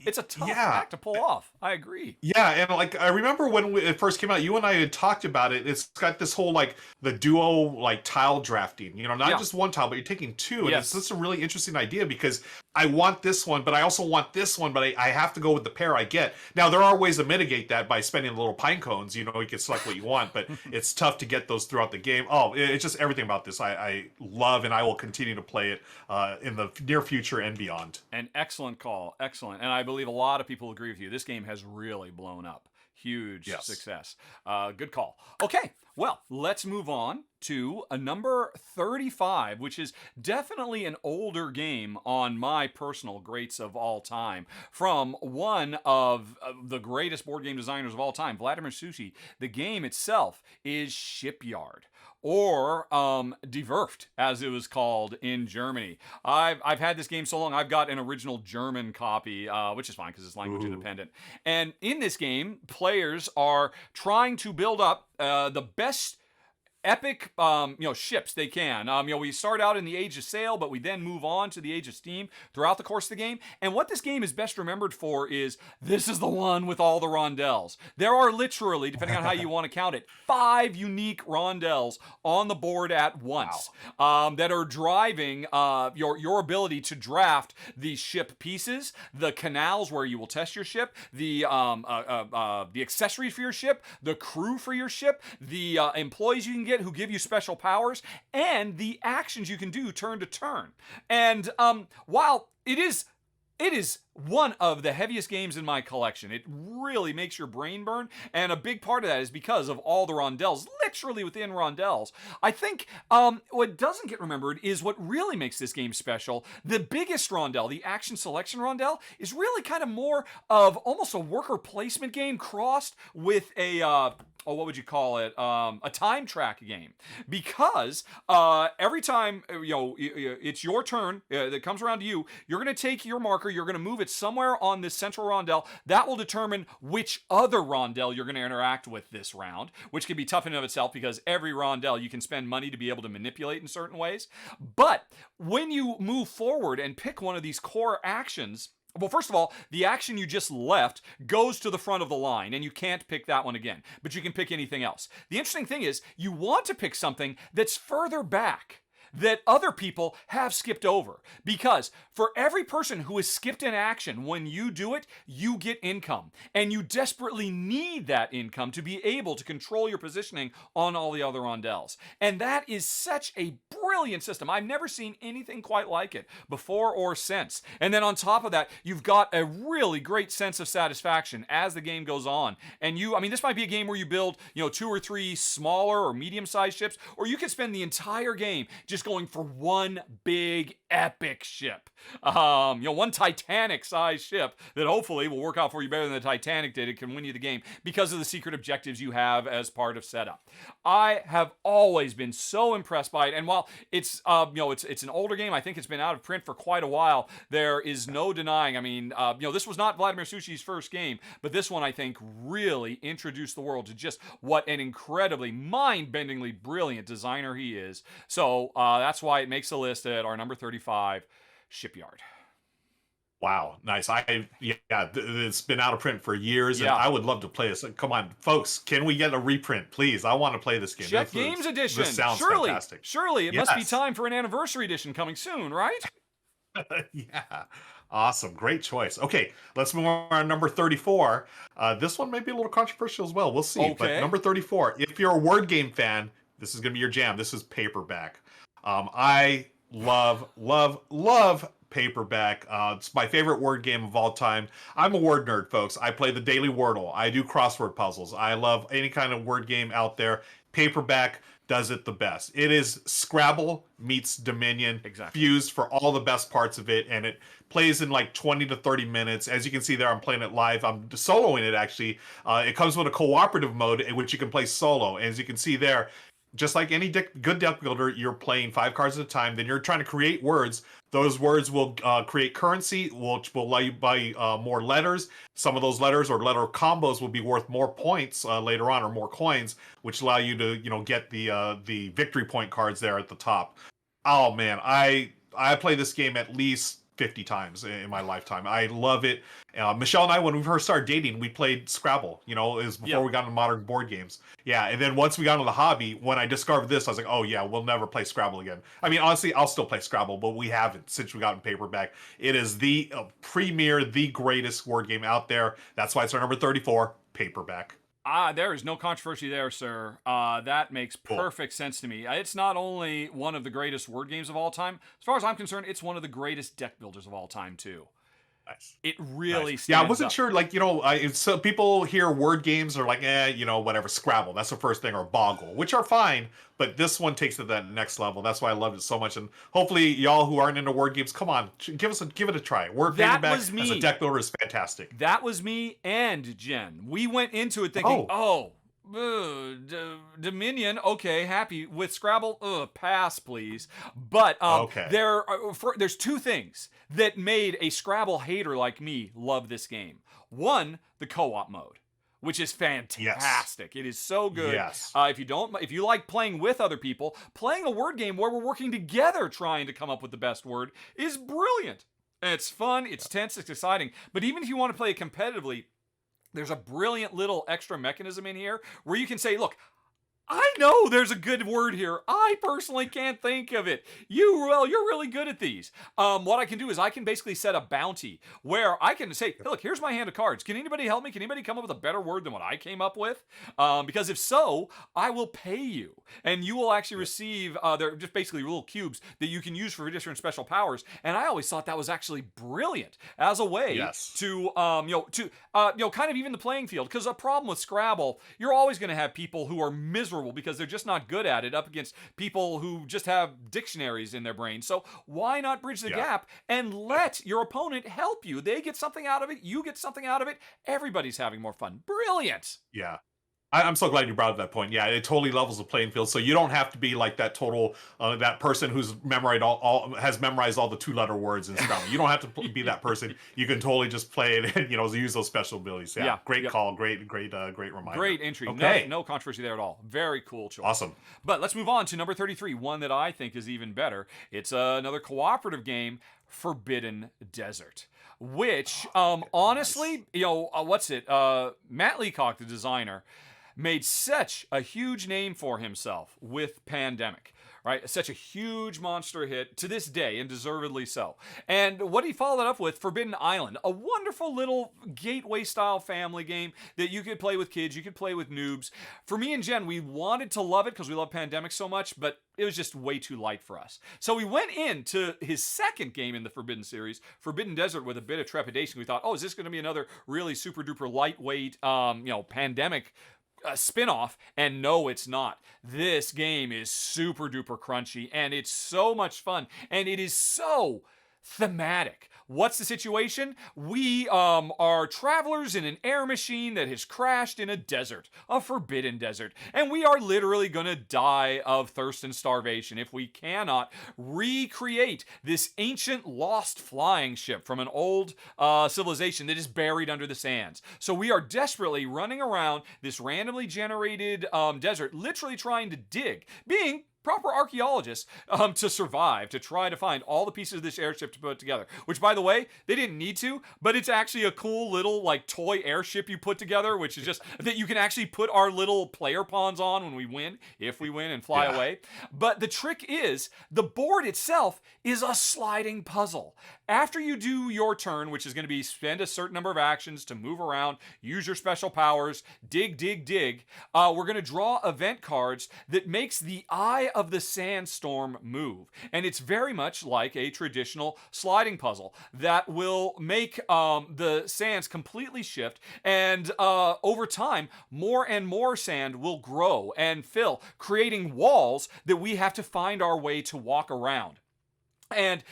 it's a tough act to pull off. I agree. Yeah, and like I remember when it first came out, you and I had talked about it. It's got this whole like the duo like tile drafting, you know, not just one tile, but you're taking 2. And it's just a really interesting idea because I want this one, but I also want this one, but I have to go with the pair I get. Now, there are ways to mitigate that by spending little pine cones. You know, you can select what you want, but it's tough to get those throughout the game. Oh, it's just everything about this I love, and I will continue to play it in the near future and beyond. An excellent call. Excellent. And I believe a lot of people agree with you. This game has really blown up. Huge success. Good call. Okay, well, let's move on to a number 35, which is definitely an older game on my personal greats of all time, from one of the greatest board game designers of all time, Vladimir Sushi. The game itself is Shipyard, or Die Werft, as it was called in Germany. I've had this game so long, I've got an original German copy, which is fine because it's language independent. And in this game, players are trying to build up the best epic ships they can. We start out in the Age of Sail, but we then move on to the Age of Steam throughout the course of the game. And what this game is best remembered for is this is the one with all the rondelles. There are literally, depending on how you want to count it, 5 unique rondelles on the board at once that are driving your ability to draft the ship pieces, the canals where you will test your ship, the accessories for your ship, the crew for your ship, the employees you can get who give you special powers, and the actions you can do turn to turn. And while it is one of the heaviest games in my collection, it really makes your brain burn, and a big part of that is because of all the rondelles, literally within rondelles. I think what doesn't get remembered is what really makes this game special. The biggest rondelle, the action selection rondelle, is really kind of more of almost a worker placement game crossed with a what would you call it? A time track game, because every time it's your turn that comes around to you, you're going to take your marker, you're going to move it somewhere on this central rondelle. That will determine which other rondelle you're going to interact with this round, which can be tough in and of itself because every rondelle you can spend money to be able to manipulate in certain ways. But when you move forward and pick one of these core actions, well, first of all, the action you just left goes to the front of the line, and you can't pick that one again, but you can pick anything else. The interesting thing is, you want to pick something that's further back, that other people have skipped over. Because for every person who has skipped an action, when you do it, you get income. And you desperately need that income to be able to control your positioning on all the other rondelles. And that is such a brilliant system. I've never seen anything quite like it before or since. And then on top of that, you've got a really great sense of satisfaction as the game goes on. And this might be a game where you build, 2 or 3 smaller or medium-sized ships, or you could spend the entire game just going for one big epic ship. One Titanic-sized ship that hopefully will work out for you better than the Titanic did. It can win you the game because of the secret objectives you have as part of setup. I have always been so impressed by it, and while it's an older game, I think it's been out of print for quite a while. There is no denying. This was not Vladimir Sushi's first game, but this one I think really introduced the world to just what an incredibly mind-bendingly brilliant designer he is. So that's why it makes the list at our number 35, Shipyard. Wow, nice. It's been out of print for years, and I would love to play this. Come on, folks, can we get a reprint, please? I want to play this game. Jet Games Edition. This sounds surely, fantastic. Surely, it must be time for an anniversary edition coming soon, right? Yeah. Awesome. Great choice. Okay, let's move on to number 34. This one may be a little controversial as well. We'll see. But Okay. number 34, if you're a word game fan, this is going to be your jam. This is Paperback. I love Paperback. It's my favorite word game of all time. I'm a word nerd, folks. I play the Daily Wordle. I do crossword puzzles. I love any kind of word game out there. Paperback does it the best. It is Scrabble meets Dominion Exactly. fused for all the best parts of it, and it plays in like 20 to 30 minutes. As you can see there, I'm playing it live. I'm soloing it actually. It comes with a cooperative mode in which you can play solo. And as you can see there, just like any good deck builder, you're playing 5 cards at a time. Then you're trying to create words. Those words will create currency, which will allow you to buy more letters. Some of those letters or letter combos will be worth more points later on, or more coins, which allow you to get the victory point cards there at the top. Oh man, I play this game at least 50 times in my lifetime. I love it. Michelle and I, when we first started dating, we played Scrabble. It was before Yeah. we got into modern board games. Yeah, and then once we got into the hobby, when I discovered this, I was like, oh yeah, we'll never play Scrabble again. I mean, honestly, I'll still play Scrabble, but we haven't since we got in Paperback. It is the premier, the greatest word game out there. That's why it's our number 34, Paperback. There is no controversy there, sir. That makes Cool. perfect sense to me. It's not only one of the greatest word games of all time, as far as I'm concerned, it's one of the greatest deck builders of all time, too. Nice. It Nice. really Yeah, I stands wasn't up. sure. Like, so people hear word games are like, whatever, Scrabble. That's the first thing, or Boggle, which are fine. But this one takes it to that next level. That's why I loved it so much. And hopefully, y'all who aren't into word games, come on, give it a try. Word That Paperback was as a me. deck builder is fantastic. That was me and Jen. We went into it thinking, Oh, Dominion, okay, happy with Scrabble. Pass, please. But okay. there's two things that made a Scrabble hater like me love this game. One, the co-op mode, which is Yes. fantastic. It is so good. Yes. If you like playing with other people, playing a word game where we're working together trying to come up with the best word is brilliant. It's fun, it's tense, it's exciting. But even if you want to play it competitively, there's a brilliant little extra mechanism in here where you can say, look, I know there's a good word here. I personally can't think of it. Ruel, you're really good at these. What I can do is I can basically set a bounty where I can say, hey, look, here's my hand of cards. Can anybody help me? Can anybody come up with a better word than what I came up with? Because if so, I will pay you. And you will actually receive, they're just basically little cubes that you can use for different special powers. And I always thought that was actually brilliant as a way Yes. to, kind of even the playing field. Because a problem with Scrabble, you're always going to have people who are miserable because they're just not good at it up against people who just have dictionaries in their brain. So why not bridge the gap and let your opponent help you? They get something out of it. You get something out of it. Everybody's having more fun. Brilliant. Yeah. I'm so glad you brought up that point. Yeah, it totally levels the playing field, so you don't have to be like that total that person who's memorized has memorized all the 2-letter words in Scrabble. You don't have to be that person. You can totally just play it and use those special abilities. Yeah, great call, great reminder. Great entry. Okay, No controversy there at all. Very cool choice. awesome. But let's move on to number 33, one that I think is even better. It's another cooperative game, Forbidden Desert. Which, honestly, what's it? Matt Leacock, the designer, made such a huge name for himself with Pandemic, right? Such a huge monster hit to this day, and deservedly so. And what he followed up with, Forbidden Island, a wonderful little gateway-style family game that you could play with kids, you could play with noobs. For me and Jen, we wanted to love it because we love Pandemic so much, but it was just way too light for us. So we went into his second game in the Forbidden series, Forbidden Desert, with a bit of trepidation. We thought, oh, is this going to be another really super-duper lightweight, Pandemic spin-off? And no, it's not. This game is super duper crunchy, and it's so much fun, and it is so thematic. What's the situation? We are travelers in an air machine that has crashed in a desert, a forbidden desert, and we are literally gonna die of thirst and starvation if we cannot recreate this ancient lost flying ship from an old civilization that is buried under the sands. So we are desperately running around this randomly generated desert, literally trying to dig, being proper archaeologists to survive, to try to find all the pieces of this airship to put together. Which, by the way, they didn't need to, but it's actually a cool little like toy airship you put together, which is just that you can actually put our little player pawns on when we win, if we win and fly away. But the trick is the board itself is a sliding puzzle. After you do your turn, which is going to be spend a certain number of actions to move around, use your special powers, dig, we're going to draw event cards that makes the eye of the sandstorm move. And it's very much like a traditional sliding puzzle that will make the sands completely shift, and over time, more and more sand will grow and fill, creating walls that we have to find our way to walk around. And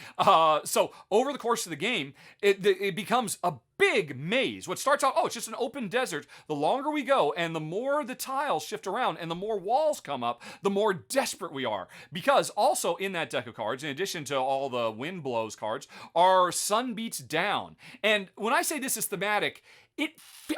so over the course of the game, it becomes a big maze. What starts out, it's just an open desert. The longer we go and the more the tiles shift around and the more walls come up, the more desperate we are. Because also in that deck of cards, in addition to all the wind blows cards, are sun beats down. And when I say this is thematic,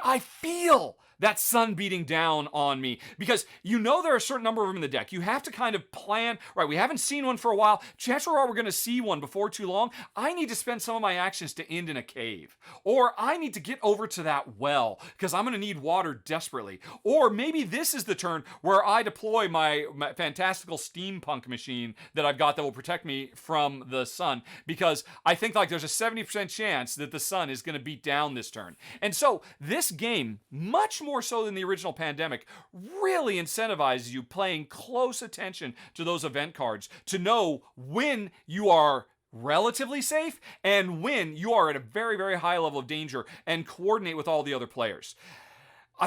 I feel that sun beating down on me, because there are a certain number of them in the deck. You have to kind of plan, right? We haven't seen one for a while. Chances are we're going to see one before too long. I need to spend some of my actions to end in a cave, or I need to get over to that well because I'm going to need water desperately. Or maybe this is the turn where I deploy my fantastical steampunk machine that I've got that will protect me from the sun, because I think like there's a 70% chance that the sun is going to beat down this turn. And so this game, much more so than the original Pandemic, really incentivizes you paying close attention to those event cards to know when you are relatively safe and when you are at a very, very high level of danger, and coordinate with all the other players.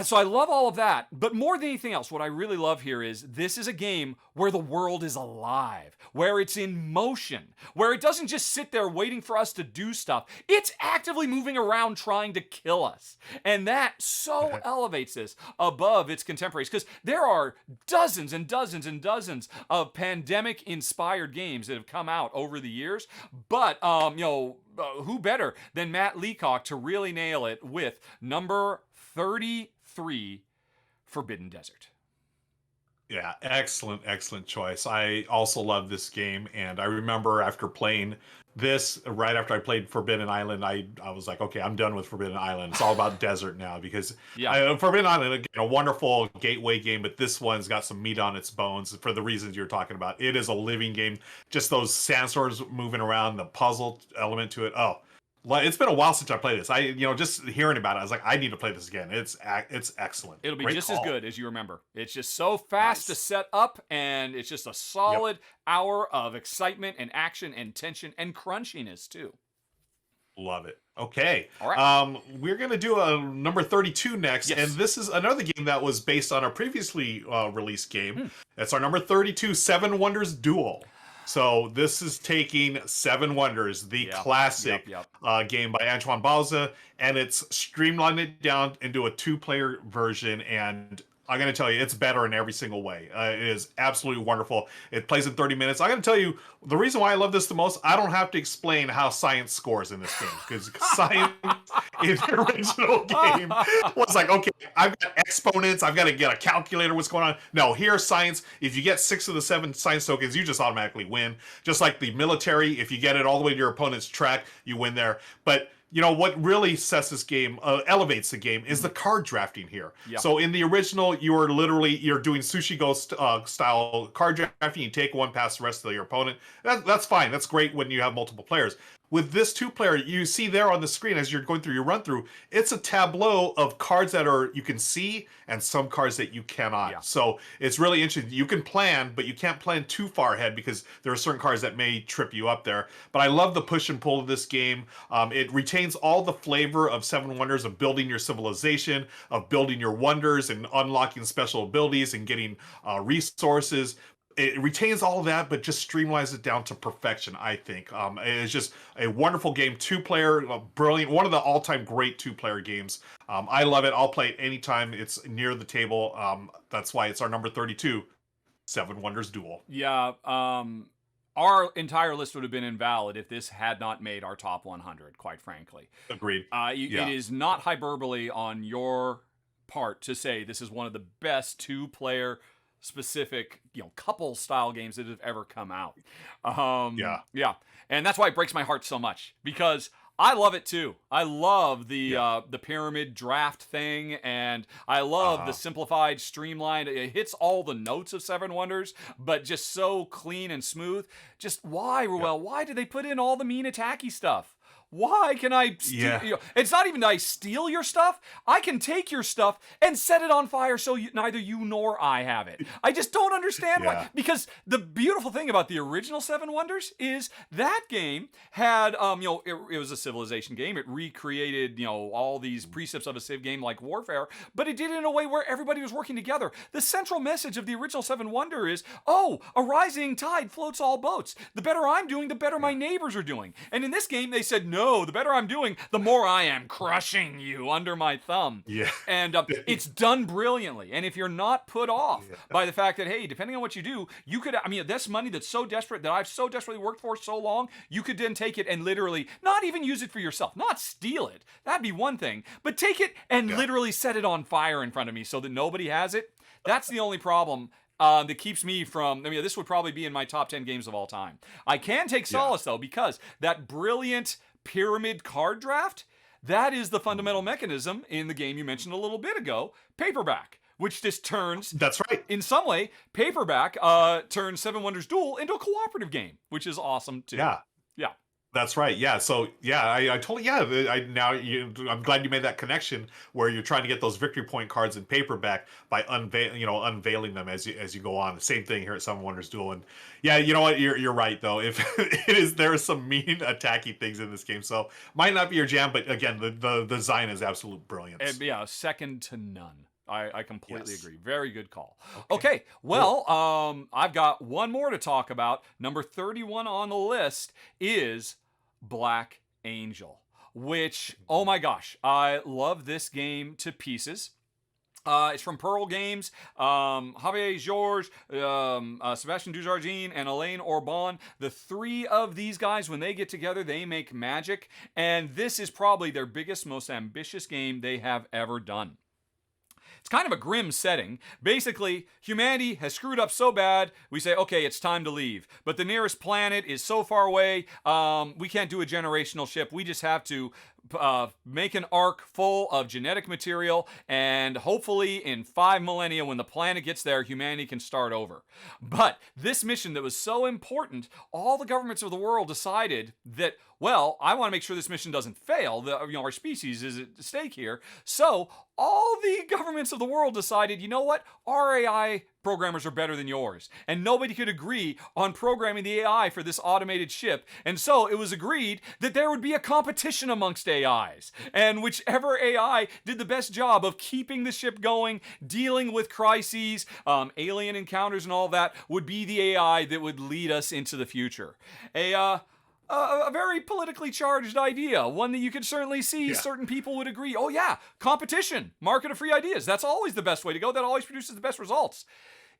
So I love all of that, but more than anything else, what I really love here is this is a game where the world is alive, where it's in motion, where it doesn't just sit there waiting for us to do stuff. It's actively moving around trying to kill us. And that so elevates this above its contemporaries, because there are dozens and dozens and dozens of Pandemic-inspired games that have come out over the years, but, who better than Matt Leacock to really nail it with number 33, Forbidden Desert. Yeah, excellent choice. I also love this game, and I remember after playing this, right after I played Forbidden Island, I was like, okay, I'm done with Forbidden Island. It's all about desert now, because Forbidden Island, again, a wonderful gateway game, but this one's got some meat on its bones for the reasons you're talking about. It is a living game. Just those sandstorms moving around, the puzzle element to it. Oh, it's been a while since I played this. Just hearing about it, I was like, I need to play this again. It's excellent. It'll be just as good as you remember. It's just so fast to set up, and it's just a solid hour of excitement and action and tension and crunchiness too. Love it. Okay. All right. We're going to do a number 32 next. Yes. And this is another game that was based on a previously released game. That's our number 32, Seven Wonders Duel. So this is taking Seven Wonders, the classic game by Antoine Bauza, and it's streamlined it down into a 2-player version, and I'm going to tell you, it's better in every single way. It is absolutely wonderful. It plays in 30 minutes. I'm going to tell you, the reason why I love this the most, I don't have to explain how science scores in this game, because science in the original game was like, okay, I've got exponents, I've got to get a calculator, what's going on? No, here's science. If you get 6 of the 7 science tokens, you just automatically win. Just like the military, if you get it all the way to your opponent's track, you win there. But what really sets this game, elevates the game, is the card drafting here. Yeah. So in the original, you're doing Sushi Go style card drafting. You take one past the rest of your opponent. That's fine. That's great when you have multiple players. With this 2-player, you see there on the screen as you're going through your run through, it's a tableau of cards that you can see and some cards that you cannot. Yeah. So it's really interesting. You can plan, but you can't plan too far ahead because there are certain cards that may trip you up there. But I love the push and pull of this game. It retains all the flavor of Seven Wonders, of building your civilization, of building your wonders and unlocking special abilities and getting resources. It retains all of that, but just streamlines it down to perfection, I think. It's just a wonderful game, 2-player, brilliant, one of the all-time great 2-player games. I love it. I'll play it anytime it's near the table. That's why it's our number 32, Seven Wonders Duel. Yeah, our entire list would have been invalid if this had not made our top 100, quite frankly. Agreed. It is not hyperbole on your part to say this is one of the best 2-player specific, couple style games that have ever come out. Yeah. Yeah. And that's why it breaks my heart so much, because I love it too. I love the pyramid draft thing, and I love the simplified, streamlined. It hits all the notes of Seven Wonders, but just so clean and smooth. Just why, Ruel? Why did they put in all the mean attacky stuff? Why can I steal? It's not even that I steal your stuff. I can take your stuff and set it on fire so neither you nor I have it. I just don't understand why. Because the beautiful thing about the original Seven Wonders is that game had, it was a civilization game. It recreated, all these precepts of a civ game like Warfare, but it did it in a way where everybody was working together. The central message of the original Seven Wonder is, a rising tide floats all boats. The better I'm doing, the better my neighbors are doing. And in this game, they said, no, the better I'm doing, the more I am crushing you under my thumb. Yeah. And it's done brilliantly. And if you're not put off by the fact that, hey, depending on what you do, you could, this money that's so desperate, that I've so desperately worked for so long, you could then take it and literally not even use it for yourself, not steal it. That'd be one thing. But take it and literally set it on fire in front of me so that nobody has it. That's the only problem that keeps me from, this would probably be in my top 10 games of all time. I can take solace, though, because that brilliant pyramid card draft, that is the fundamental mechanism in the game you mentioned a little bit ago, Paperback, which just turns... That's right. In some way, Paperback turns Seven Wonders Duel into a cooperative game, which is awesome, too. Yeah. Yeah. That's right. Yeah. So I totally. I'm glad you made that connection where you're trying to get those victory point cards in Paperback by unveiling them as you go on. The same thing here at Seven Wonders Duel. And yeah, you know what? You're right though. If there are some mean attacky things in this game, so might not be your jam, but again, the design is absolute brilliance. And yeah, second to none. I completely agree. Very good call. Okay, well, I've got one more to talk about. Number 31 on the list is Black Angel, which, oh my gosh, I love this game to pieces. It's from Pearl Games, Javier Georges, Sebastian Dujardin, and Alain Orban. The three of these guys, when they get together, they make magic, and this is probably their biggest, most ambitious game they have ever done. It's kind of a grim setting. Basically, humanity has screwed up so bad, we say, okay, it's time to leave. But the nearest planet is so far away, we can't do a generational ship. We just have to make an ark full of genetic material, and hopefully in 5 millennia, when the planet gets there, humanity can start over. But this mission that was so important, all the governments of the world decided that, well, I want to make sure this mission doesn't fail. Our species is at stake here. So all the governments of the world decided, you know what? Our AI programmers are better than yours. And nobody could agree on programming the AI for this automated ship. And so it was agreed that there would be a competition amongst AIs. And whichever AI did the best job of keeping the ship going, dealing with crises, alien encounters and all that, would be the AI that would lead us into the future. A very politically charged idea, one that you could certainly see certain people would agree, oh yeah, competition, market of free ideas, that's always the best way to go, that always produces the best results.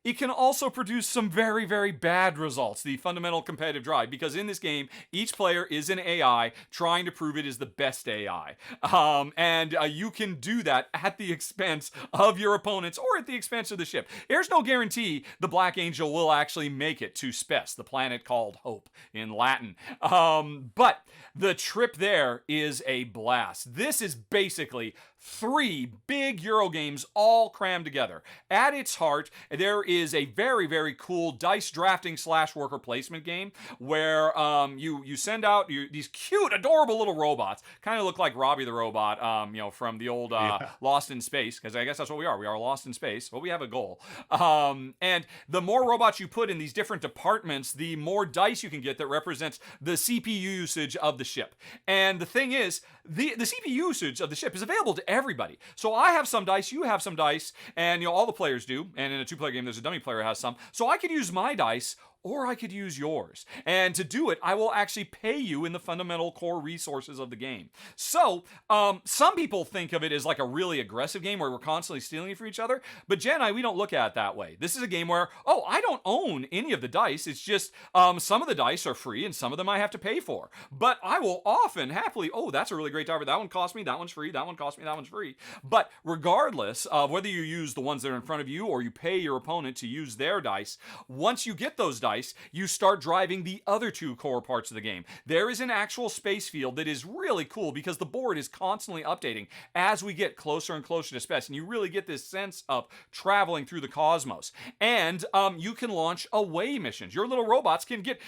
It can also produce some very, very bad results, the fundamental competitive drive, because in this game, each player is an AI trying to prove it is the best AI. And you can do that at the expense of your opponents or at the expense of the ship. There's no guarantee the Black Angel will actually make it to Spes, the planet called Hope in Latin. But the trip there is a blast. This is basically 3 big Euro games all crammed together. At its heart, there is a very, very cool dice drafting / worker placement game where you send out these cute, adorable little robots. Kind of look like Robbie the Robot, from the old Lost in Space, because I guess that's what we are. We are lost in space, but we have a goal. And the more robots you put in these different departments, the more dice you can get that represents the CPU usage of the ship. And the thing is, the CPU usage of the ship is available to everybody. So I have some dice, you have some dice, and all the players do. And in a 2-player game, there's a dummy player who has some. So I could use my dice, or I could use yours. And to do it, I will actually pay you in the fundamental core resources of the game. So, some people think of it as like a really aggressive game where we're constantly stealing for each other, but Jen and I, we don't look at it that way. This is a game where, oh, I don't own any of the dice. It's just some of the dice are free and some of them I have to pay for. But I will often happily, oh, that's a really great die. That one cost me, that one's free, that one cost me, that one's free. But regardless of whether you use the ones that are in front of you or you pay your opponent to use their dice, once you get those dice, you start driving the other two core parts of the game. There is an actual space field that is really cool because the board is constantly updating as we get closer and closer to space, and you really get this sense of traveling through the cosmos. And you can launch away missions. Your adorable little robots can get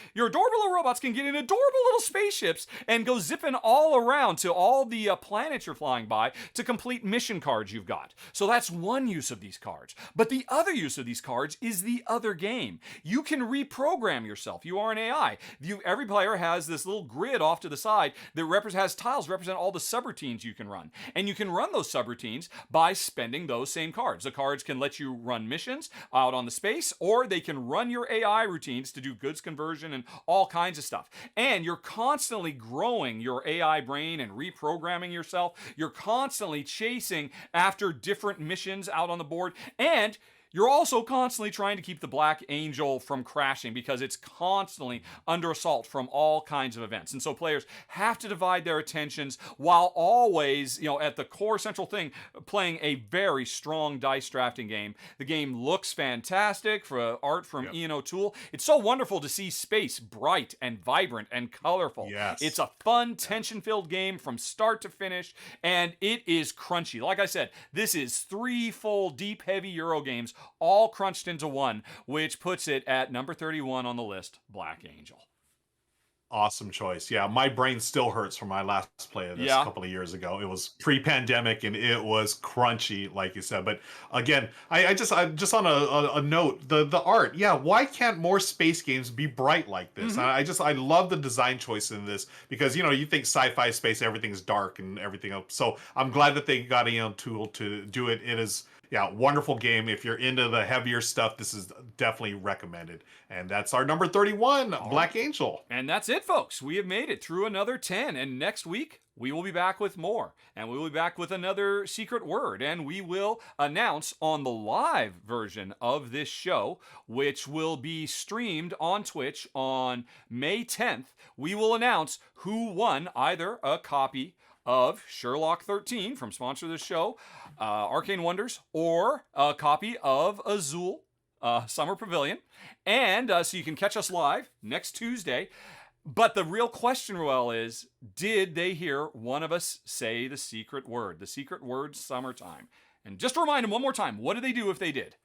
in adorable little spaceships and go zipping all around to all the planets you're flying by to complete mission cards you've got. So that's one use of these cards. But the other use of these cards is the other game. You can reprogram yourself. You are an AI. Every player has this little grid off to the side that has tiles represent all the subroutines you can run. And you can run those subroutines by spending those same cards. The cards can let you run missions out on the space, or they can run your AI routines to do goods conversion and all kinds of stuff. And you're constantly growing your AI brain and reprogramming yourself. You're constantly chasing after different missions out on the board, and you're also constantly trying to keep the Black Angel from crashing because it's constantly under assault from all kinds of events. And so players have to divide their attentions while always, at the core central thing, playing a very strong dice drafting game. The game looks fantastic for art from Ian O'Toole. It's so wonderful to see space bright and vibrant and colorful. Yes. It's a fun, tension-filled game from start to finish, and it is crunchy. Like I said, this is 3 full, deep, heavy Euro games all crunched into one, which puts it at number 31 on the list, Black Angel. Awesome choice. Yeah, my brain still hurts from my last play of this a couple of years ago. It was pre-pandemic and it was crunchy, like you said. But again, I just on a note, the art. Yeah, why can't more space games be bright like this? Mm-hmm. I love the design choice in this because you think sci-fi space, everything's dark and everything else. So I'm glad that they got a tool to do it. It is. Yeah, wonderful game. If you're into the heavier stuff, this is definitely recommended. And that's our number 31, Black Angel. And that's it, folks. We have made it through another 10. And next week, we will be back with more. And we will be back with another secret word. And we will announce on the live version of this show, which will be streamed on Twitch on May 10th, we will announce who won either a copy of Sherlock 13 from sponsor of this show, Arcane Wonders, or a copy of Azul Summer Pavilion. And so you can catch us live next Tuesday. But the real question, Ruel, is, did they hear one of us say the secret word? The secret word, summertime. And just to remind them one more time, what did they do if they did?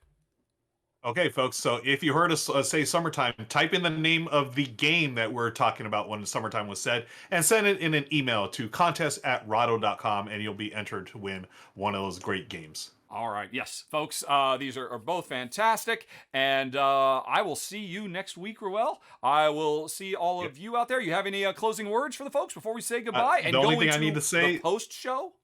Okay, folks, so if you heard us say summertime, type in the name of the game that we're talking about when summertime was said, and send it in an email to contest@rahdo.com, and you'll be entered to win one of those great games. All right, yes, folks, these are both fantastic, and I will see you next week, Ruel. I will see all of you out there. You have any closing words for the folks before we say goodbye and the only go thing into I need to say, the post-show?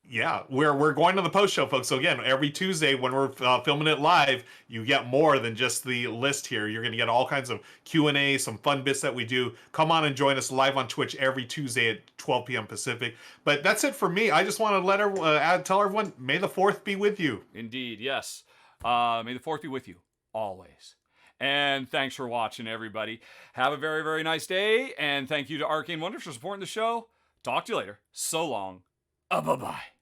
Yeah, we're going to the post show, folks. So again, every Tuesday when we're filming it live, you get more than just the list here. You're going to get all kinds of Q&A, some fun bits that we do. Come on and join us live on Twitch every Tuesday at 12 p.m. Pacific. But that's it for me. I just want to tell everyone, may the 4th be with you. Indeed, yes. May the 4th be with you, always. And thanks for watching, everybody. Have a very, very nice day. And thank you to Arcane Wonders for supporting the show. Talk to you later. So long. Bye-bye.